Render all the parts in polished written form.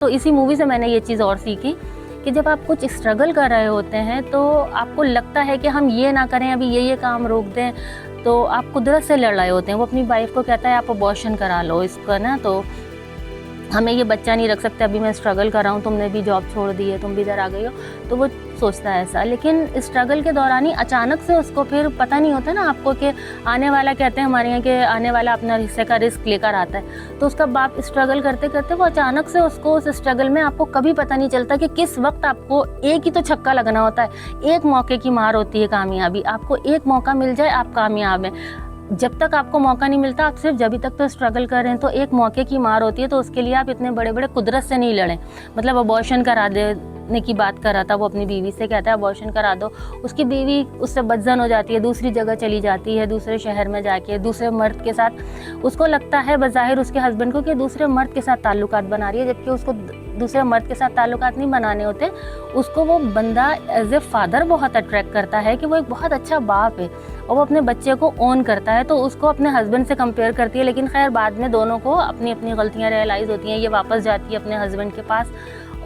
तो इसी मूवी से मैंने ये चीज़ और सीखी कि जब आप कुछ स्ट्रगल कर रहे होते हैं तो आपको लगता है कि हम ये ना करें, अभी ये काम रोक दें, तो आप कुदरत से लड़ रहे होते हैं। वो अपनी वाइफ को कहता है आप अबॉर्शन करा लो इसका ना, तो हमें ये बच्चा नहीं रख सकते, अभी मैं स्ट्रगल कर रहा हूँ, तुमने भी जॉब छोड़ दी है, तुम भी इधर आ गई हो। तो वो सोचता है ऐसा, लेकिन स्ट्रगल के दौरान ही अचानक से उसको फिर पता नहीं होता ना आपको कि आने वाला, कहते हैं हमारे यहाँ के आने वाला अपना हिस्से का रिस्क लेकर आता है। तो उसका बाप स्ट्रगल करते करते वो अचानक से उसको उस स्ट्रगल में आपको कभी पता नहीं चलता कि किस वक्त आपको एक ही तो छक्का लगना होता है। एक मौके की मार होती है कामयाबी, आपको एक मौका मिल जाए आप कामयाब हैं। जब तक आपको मौका नहीं मिलता, आप सिर्फ जब तक तो स्ट्रगल कर रहे हैं, तो एक मौके की मार होती है। तो उसके लिए आप इतने बड़े बड़े कुदरत से नहीं लड़ें। मतलब अबॉर्शन करा देने की बात कर रहा था वो अपनी बीवी से, कहता है अबॉर्शन करा दो। उसकी बीवी उससे बदजन हो जाती है, दूसरी जगह चली जाती है, दूसरे शहर में जाके दूसरे मर्द के साथ। उसको लगता है बज़ाहिर उसके हस्बैंड को कि दूसरे मर्द के साथ ताल्लुकात बना रही है, जबकि उसको दूसरे मर्द के साथ ताल्लुकात नहीं बनाने होते। उसको वो बंदा एज ए फादर बहुत अट्रैक्ट करता है कि वो एक बहुत अच्छा बाप है और वो अपने बच्चे को ओन करता है, तो उसको अपने हस्बैंड से कंपेयर करती है। लेकिन खैर बाद में दोनों को अपनी अपनी गलतियां रियलाइज़ होती हैं, ये वापस जाती है अपने हस्बैंड के पास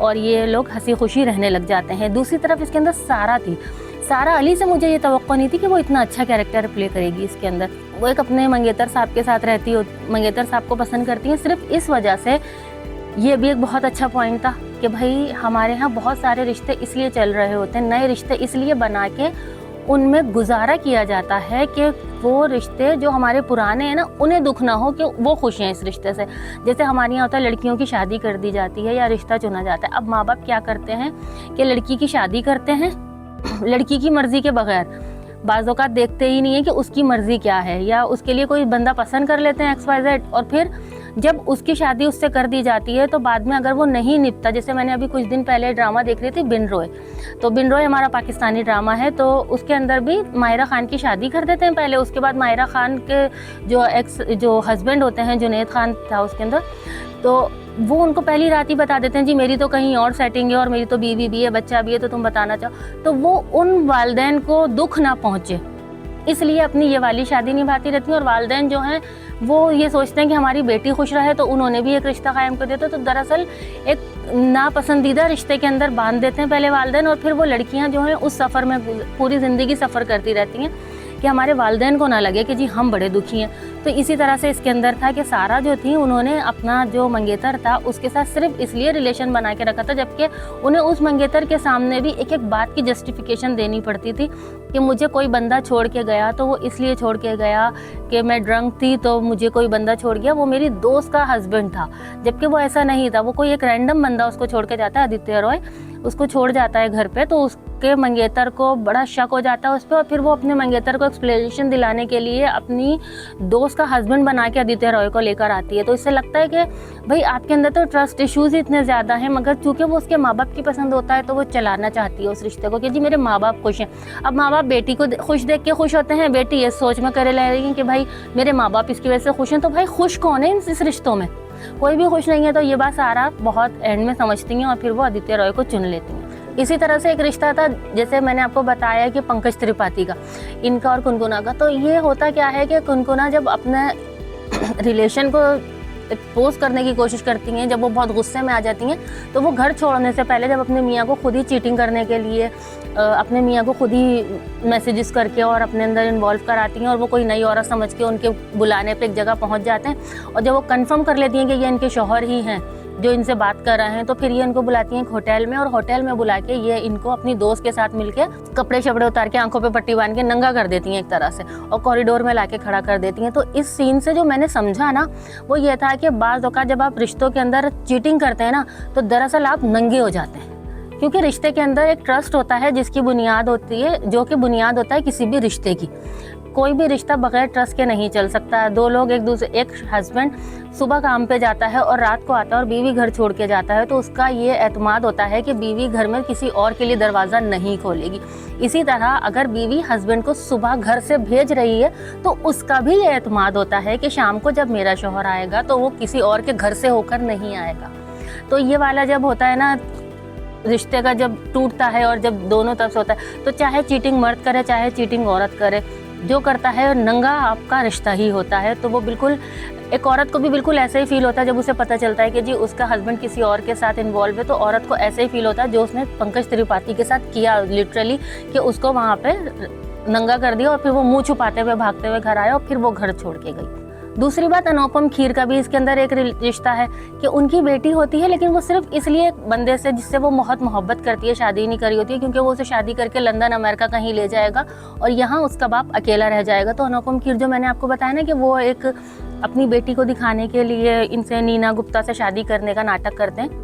और ये लोग हंसी खुशी रहने लग जाते हैं। दूसरी तरफ इसके अंदर सारा थी। सारा अली से मुझे ये तवक्को नहीं थी कि वो इतना अच्छा कैरेक्टर प्ले करेगी इसके अंदर। वो एक अपने मंगेतर साहब के साथ रहती हो, मंगेतर साहब को पसंद करती हैं सिर्फ इस वजह से। ये भी एक बहुत अच्छा पॉइंट था कि भाई हमारे यहाँ बहुत सारे रिश्ते इसलिए चल रहे होते हैं, नए रिश्ते इसलिए बना के उनमें गुजारा किया जाता है कि वो रिश्ते जो हमारे पुराने हैं ना, उन्हें दुख ना हो कि वो खुश हैं इस रिश्ते से। जैसे हमारे यहाँ होता है लड़कियों की शादी कर दी जाती है या रिश्ता चुना जाता है। अब माँ बाप क्या करते हैं कि लड़की की शादी करते हैं लड़की की मर्जी के बगैर। बाज़ औक़ात देखते ही नहीं है कि उसकी मर्जी क्या है, या उसके लिए कोई बंदा पसंद कर लेते हैं XYZ, और फिर जब उसकी शादी उससे कर दी जाती है तो बाद में अगर वो नहीं निपटा, जैसे मैंने अभी कुछ दिन पहले ड्रामा देख रही थी बिन रॉय, तो बिन रॉय हमारा पाकिस्तानी ड्रामा है, तो उसके अंदर भी माहिरा खान की शादी कर देते हैं पहले। उसके बाद माहिरा खान के जो हस्बैंड होते हैं, जुनैद खान था उसके अंदर, तो वो उनको पहली रात ही बता देते हैं जी मेरी तो कहीं और सेटिंग है और मेरी तो बीवी भी है, बच्चा भी है, तो तुम बताना चाहो। तो वो उन वालिदैन को दुख ना पहुँचे इसलिए अपनी ये वाली शादी निभाती रहती हैं। और वालिदैन जो हैं वो ये सोचते हैं कि हमारी बेटी खुश रहे, तो उन्होंने भी एक रिश्ता कायम कर दिया। तो दरअसल एक नापसंदीदा रिश्ते के अंदर बांध देते हैं पहले वालिदैन, और फिर वो लड़कियां जो हैं उस सफ़र में पूरी ज़िंदगी सफ़र करती रहती हैं कि हमारे वालिदैन को ना लगे कि जी हम बड़े दुखी हैं। तो इसी तरह से इसके अंदर था कि सारा जो थी उन्होंने अपना जो मंगेतर था उसके साथ सिर्फ इसलिए रिलेशन बना के रखा था, जबकि उन्हें उस मंगेतर के सामने भी एक एक बात की जस्टिफिकेशन देनी पड़ती थी कि मुझे कोई बंदा छोड़ के गया तो वो इसलिए छोड़ के गया कि मैं ड्रंक थी तो मुझे कोई बंदा छोड़ गया, वो मेरी दोस्त का हस्बैंड था। जबकि वो ऐसा नहीं था, वो कोई एक रैंडम बंदा उसको छोड़ के जाता है, आदित्य रॉय उसको छोड़ जाता है घर पे। तो उसके मंगेतर को बड़ा शक हो जाता है उस पर, और फिर वो अपने मंगेतर को एक्सप्लेनेशन दिलाने के लिए अपनी दोस्त का हस्बैंड बना के आदित्य रॉय को लेकर आती है। तो इससे लगता है कि भाई आपके अंदर तो ट्रस्ट इश्यूज इतने ज़्यादा हैं, मगर चूंकि वो उसके माँ बाप की पसंद होता है तो वो चलाना चाहती है उस रिश्ते को कि जी मेरे माँ बाप खुश हैं। अब माँ बाप बेटी को खुश देख के खुश होते हैं, बेटी ये सोच में करे लगेगी कि भाई मेरे माँ बाप इसकी वजह से खुश हैं, तो भाई खुश कौन है इस रिश्तों में? कोई भी खुश नहीं है। तो ये बात सारा बहुत एंड में समझती हैं और फिर वो आदित्य रॉय को चुन लेती हैं। इसी तरह से एक रिश्ता था, जैसे मैंने आपको बताया कि पंकज त्रिपाठी का, इनका और कुनकुना का। तो ये होता क्या है कि कुनकुना जब अपने रिलेशन को एक्सपोज करने की कोशिश करती हैं, जब वो बहुत गुस्से में आ जाती हैं, तो वो घर छोड़ने से पहले जब अपने मियाँ को खुद ही चीटिंग करने के लिए अपने मियाँ को खुद ही मैसेजेस करके और अपने अंदर इन्वॉल्व कराती हैं, और वो कोई नई औरत समझ के उनके बुलाने पे एक जगह पहुँच जाते हैं। और जब वो कंफर्म कर लेती हैं कि ये इनके शौहर ही हैं जो इनसे बात कर रहे हैं, तो फिर ये इनको बुलाती हैं एक होटल में, और होटल में बुला के ये इनको अपनी दोस्त के साथ मिलके कपड़े शपड़े उतार के आंखों पे पट्टी बांध के नंगा कर देती हैं एक तरह से, और कॉरिडोर में लाके खड़ा कर देती हैं। तो इस सीन से जो मैंने समझा ना, वो ये था कि बाज़ औक़ात जब आप रिश्तों के अंदर चीटिंग करते हैं ना, तो दरअसल आप नंगे हो जाते हैं, क्योंकि रिश्ते के अंदर एक ट्रस्ट होता है जिसकी बुनियाद होती है, जो कि बुनियाद होता है किसी भी रिश्ते की। कोई भी रिश्ता बगैर ट्रस्ट के नहीं चल सकता। दो लोग एक हस्बैंड सुबह काम पे जाता है और रात को आता है और बीवी घर छोड़ के जाता है, तो उसका ये एतमाद होता है कि बीवी घर में किसी और के लिए दरवाज़ा नहीं खोलेगी। इसी तरह अगर बीवी हस्बैंड को सुबह घर से भेज रही है तो उसका भी ये एतमाद होता है कि शाम को जब मेरा शौहर आएगा तो वो किसी और के घर से होकर नहीं आएगा। तो ये वाला जब होता है ना, रिश्ते का जब टूटता है और जब दोनों तरफ से होता है, तो चाहे चीटिंग मर्द करे चाहे चीटिंग औरत करे, जो करता है नंगा आपका रिश्ता ही होता है। तो वो बिल्कुल एक औरत को भी बिल्कुल ऐसे ही फील होता है जब उसे पता चलता है कि जी उसका हस्बैंड किसी और के साथ इन्वॉल्व है, तो औरत को ऐसे ही फील होता है जो उसने पंकज त्रिपाठी के साथ किया लिटरली, कि उसको वहाँ पे नंगा कर दिया और फिर वो मुंह छुपाते हुए भागते हुए घर आया और फिर वो घर छोड़ के गई। दूसरी बात, अनुपम खेर का भी इसके अंदर एक रिश्ता है कि उनकी बेटी होती है, लेकिन वो सिर्फ इसलिए एक बंदे से जिससे वो बहुत मोहब्बत करती है शादी नहीं करी होती है, क्योंकि वो उसे शादी करके लंदन अमेरिका कहीं ले जाएगा और यहाँ उसका बाप अकेला रह जाएगा। तो अनुपम खेर जो मैंने आपको बताया ना कि वो एक अपनी बेटी को दिखाने के लिए इनसे नीना गुप्ता से शादी करने का नाटक करते हैं,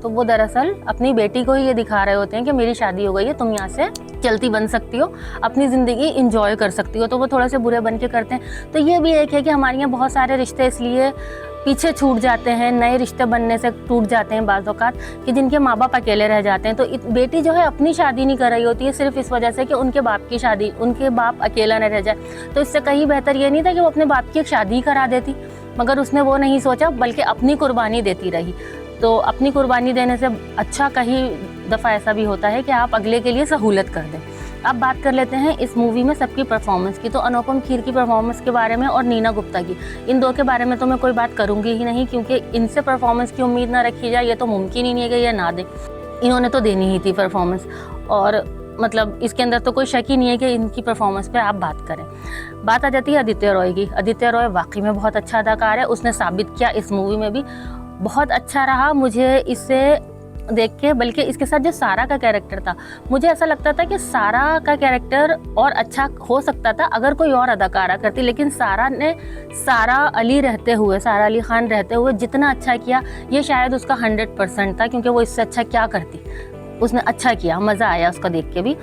तो वो दरअसल अपनी बेटी को ही ये दिखा रहे होते हैं कि मेरी शादी हो गई है, तुम यहाँ से चलती बन सकती हो, अपनी ज़िंदगी इंजॉय कर सकती हो। तो वो थोड़ा से बुरे बन के करते हैं। तो ये भी एक है कि हमारे यहाँ बहुत सारे रिश्ते इसलिए पीछे छूट जाते हैं, नए रिश्ते बनने से टूट जाते हैं बाज़ औक़ात, कि जिनके माँ बाप अकेले रह जाते हैं। तो बेटी जो है अपनी शादी नहीं कर रही होती है सिर्फ इस वजह से कि उनके बाप की शादी, उनके बाप अकेला न रह जाए। तो इससे कहीं बेहतर ये नहीं था कि वो अपने बाप की एक शादी करा देती, मगर उसने वो नहीं सोचा, बल्कि अपनी कुर्बानी देती रही। तो अपनी कुर्बानी देने से अच्छा कहीं दफ़ा ऐसा भी होता है कि आप अगले के लिए सहूलत कर दें। अब बात कर लेते हैं इस मूवी में सबकी परफॉर्मेंस की। तो अनुपम खेर की परफॉर्मेंस के बारे में और नीना गुप्ता की, इन दो के बारे में तो मैं कोई बात करूँगी ही नहीं, क्योंकि इनसे परफॉर्मेंस की उम्मीद ना रखी जाए, ये तो मुमकिन ही नहीं है कि ये ना दें। इन्होंने तो देनी ही थी परफॉर्मेंस, और मतलब इसके अंदर तो कोई शक ही नहीं है कि इनकी परफॉर्मेंस पे आप बात करें। बात आ जाती है आदित्य रॉय की। आदित्य रॉय वाकई में बहुत अच्छा अदाकार है, उसने साबित किया इस मूवी में भी, बहुत अच्छा रहा मुझे इससे देख के। बल्कि इसके साथ जो सारा का कैरेक्टर था, मुझे ऐसा लगता था कि सारा का कैरेक्टर और अच्छा हो सकता था अगर कोई और अदाकारा करती, लेकिन सारा अली रहते हुए, सारा अली खान रहते हुए जितना अच्छा किया, ये शायद उसका 100% था, क्योंकि वो इससे अच्छा क्या करती। उसने अच्छा किया, मज़ा आया उसका देख के भी।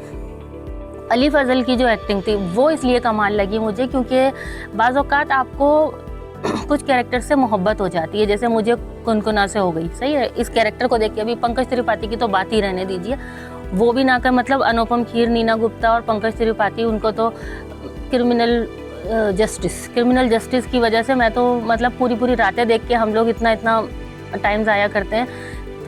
अली फजल की जो एक्टिंग थी वो इसलिए कमाल लगी मुझे, क्योंकि बाज़ औक़ात आपको कुछ कैरेक्टर से मोहब्बत हो जाती है, जैसे मुझे कुनकुना से हो गई। सही है, इस कैरेक्टर को देख के। अभी पंकज त्रिपाठी की तो बात ही रहने दीजिए, वो भी ना कर, मतलब अनुपम खेर, नीना गुप्ता और पंकज त्रिपाठी, उनको तो क्रिमिनल जस्टिस की वजह से मैं तो मतलब पूरी रातें देख के हम लोग इतना टाइम ज़ाया करते हैं,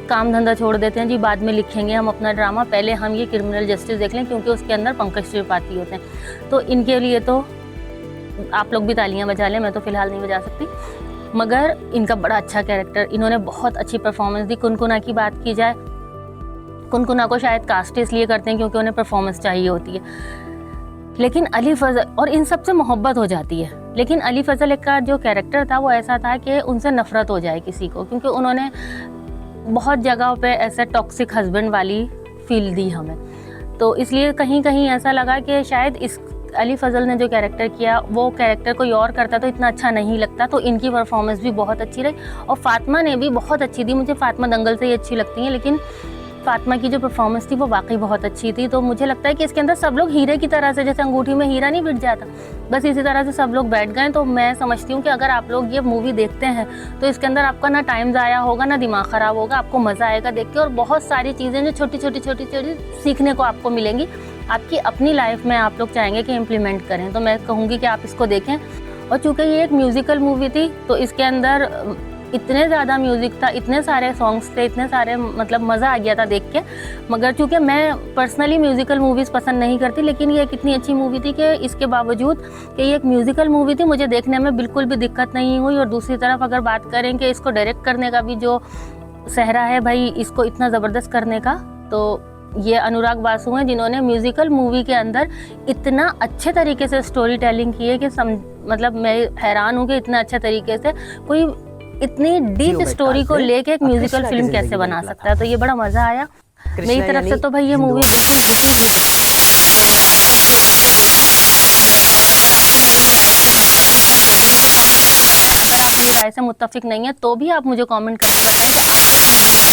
काम धंधा छोड़ देते हैं जी, बाद में लिखेंगे हम अपना ड्रामा, पहले हम ये क्रिमिनल जस्टिस देख लें, क्योंकि उसके अंदर पंकज त्रिपाठी होते हैं। तो इनके लिए तो आप लोग भी तालियां बजा लें, मैं तो फ़िलहाल नहीं बजा सकती, मगर इनका बड़ा अच्छा कैरेक्टर, इन्होंने बहुत अच्छी परफॉर्मेंस दी। कुनकुना की बात की जाए, कुनकुना को शायद कास्ट इसलिए करते हैं क्योंकि उन्हें परफॉर्मेंस चाहिए होती है, लेकिन अली फजल, और इन सब से मोहब्बत हो जाती है, लेकिन अली फजल का जो कैरेक्टर था वो ऐसा था कि उनसे नफ़रत हो जाए किसी को, क्योंकि उन्होंने बहुत जगह पे ऐसे टॉक्सिक हस्बैंड वाली फील दी हमें। तो इसलिए कहीं ऐसा लगा कि शायद इस अली फजल ने जो कैरेक्टर किया वो कैरेक्टर कोई और करता तो इतना अच्छा नहीं लगता। तो इनकी परफॉर्मेंस भी बहुत अच्छी रही, और फातिमा ने भी बहुत अच्छी दी। मुझे फातिमा दंगल से ही अच्छी लगती हैं, लेकिन फातिमा की जो परफॉर्मेंस थी वो वाकई बहुत अच्छी थी। तो मुझे लगता है कि इसके अंदर सब लोग हीरे की तरह से, जैसे अंगूठी में हीरा नहीं बिट जाता, बस इसी तरह से सब लोग बैठ गए। तो मैं समझती हूँ कि अगर आप लोग ये मूवी देखते हैं तो इसके अंदर आपका ना टाइम ज़ाया होगा, ना दिमाग ख़राब होगा, आपको मज़ा आएगा देख के, और बहुत सारी चीज़ें जो छोटी सीखने को आपको मिलेंगी, आपकी अपनी लाइफ में आप लोग चाहेंगे कि इम्प्लीमेंट करें। तो मैं कहूँगी कि आप इसको देखें। और चूँकि ये एक म्यूज़िकल मूवी थी तो इसके अंदर इतने ज़्यादा म्यूज़िक था, इतने सारे सॉन्ग्स थे, इतने सारे, मतलब मज़ा आ गया था देख के। मगर चूँकि मैं पर्सनली म्यूज़िकल मूवीज़ पसंद नहीं करती, लेकिन ये कितनी अच्छी मूवी थी कि इसके बावजूद कि ये एक म्यूज़िकल मूवी थी, मुझे देखने में बिल्कुल भी दिक्कत नहीं हुई। और दूसरी तरफ अगर बात करें कि इसको डायरेक्ट करने का भी जो सहरा है भाई, इसको इतना ज़बरदस्त करने का, तो ये अनुराग बासु हैं, जिन्होंने म्यूज़िकल मूवी के अंदर इतना अच्छे तरीके से स्टोरी टेलिंग की है कि मतलब मैं हैरान हूँ कि इतना अच्छे तरीके से कोई इतनी डीप स्टोरी को लेके एक म्यूज़िकल फिल्म कैसे बना सकता है। तो ये बड़ा मज़ा आया मेरी तरफ से। तो भाई ये मूवी बिल्कुल बिल्कुल भी नहीं। अगर आप मेरी राय से मुत्तफिक नहीं है तो भी आप मुझे कमेंट करके बताएं कि आपको